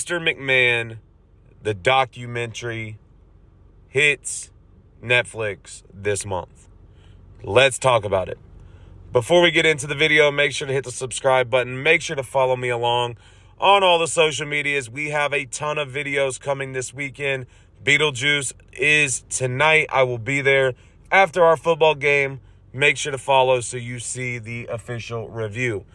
Mr. McMahon, the documentary, hits Netflix this month. Let's talk about it. Before we get into the video, make sure to hit the subscribe button. Make sure to follow me along on all the social medias. We have a ton of videos coming this weekend. Beetlejuice is tonight. I will be there after our football game. Make sure to follow so you see the official review.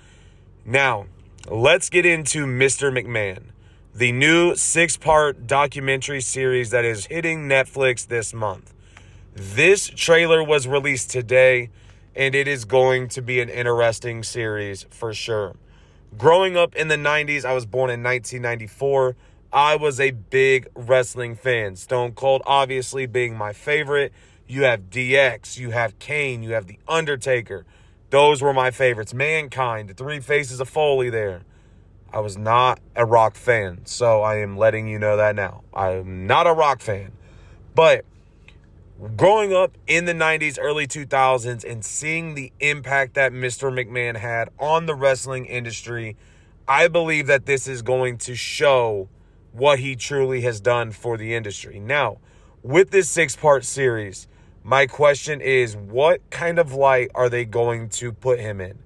Now, let's get into Mr. McMahon, the new 6-part documentary series that is hitting Netflix this month. This trailer was released today, and it is going to be an interesting series for sure. Growing up in the 90s, I was born in 1994. I was a big wrestling fan. Stone Cold obviously being my favorite. You have DX, you have Kane, you have The Undertaker. Those were my favorites. Mankind, the Three Faces of Foley there. I was not a Rock fan, so I am letting you know that now. I am not a Rock fan. But growing up in the 90s, early 2000s, and seeing the impact that Mr. McMahon had on the wrestling industry, I believe that this is going to show what he truly has done for the industry. Now, with this 6-part series, my question is, what kind of light are they going to put him in?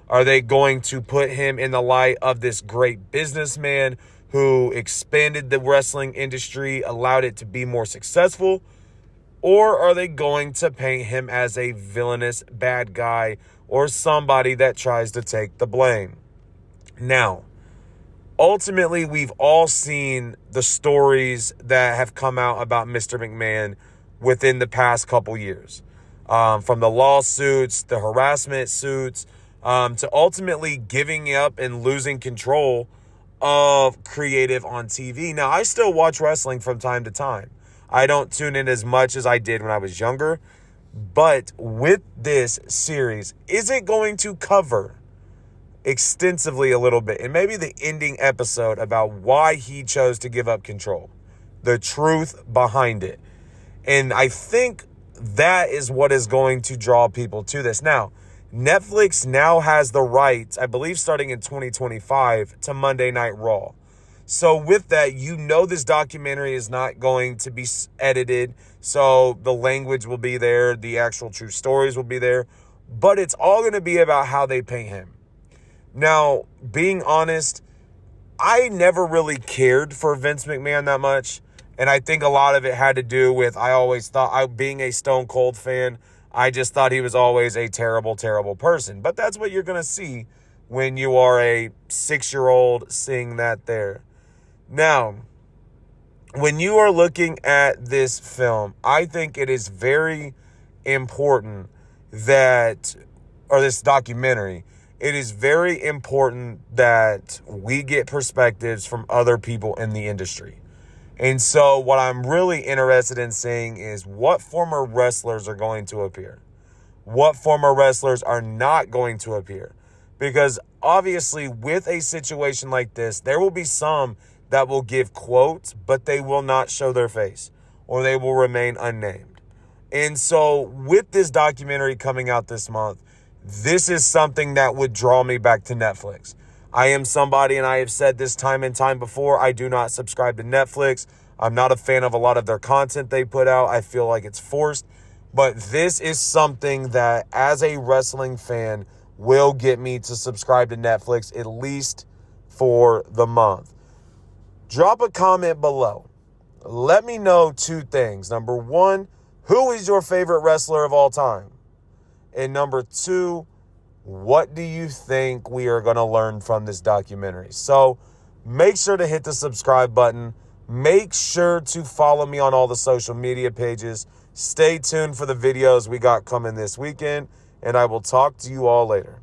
Are they going to put him in the light of this great businessman who expanded the wrestling industry, allowed it to be more successful? Or are they going to paint him as a villainous bad guy or somebody that tries to take the blame? Now, ultimately, we've all seen the stories that have come out about Mr. McMahon within the past couple years. From the lawsuits, the harassment suits, to ultimately giving up and losing control of creative on TV. Now, I still watch wrestling from time to time. I don't tune in as much as I did when I was younger. But with this series, is it going to cover extensively a little bit, and maybe the ending episode, about why he chose to give up control, the truth behind it? And I think that is what is going to draw people to this. Now, Netflix now has the rights, I believe starting in 2025, to Monday Night Raw. So with that, you know this documentary is not going to be edited, so the language will be there, the actual true stories will be there, but it's all going to be about how they paint him. Now, being honest, I never really cared for Vince McMahon that much. And I think a lot of it had to do with, I always thought, being a Stone Cold fan, I just thought he was always a terrible, terrible person. But that's what you're going to see when you are a 6-year-old seeing that there. Now, when you are looking at this film, I think it is very important that, or this documentary, it is very important that we get perspectives from other people in the industry. And so what I'm really interested in seeing is what former wrestlers are going to appear. What former wrestlers are not going to appear. Because obviously with a situation like this, there will be some that will give quotes, but they will not show their face, or they will remain unnamed. And so with this documentary coming out this month, this is something that would draw me back to Netflix. I am somebody, and I have said this time and time before, I do not subscribe to Netflix. I'm not a fan of a lot of their content they put out. I feel like it's forced. But this is something that, as a wrestling fan, will get me to subscribe to Netflix, at least for the month. Drop a comment below. Let me know 2 things. Number 1, who is your favorite wrestler of all time? And number 2, what do you think we are going to learn from this documentary? So make sure to hit the subscribe button. Make sure to follow me on all the social media pages. Stay tuned for the videos we got coming this weekend, and I will talk to you all later.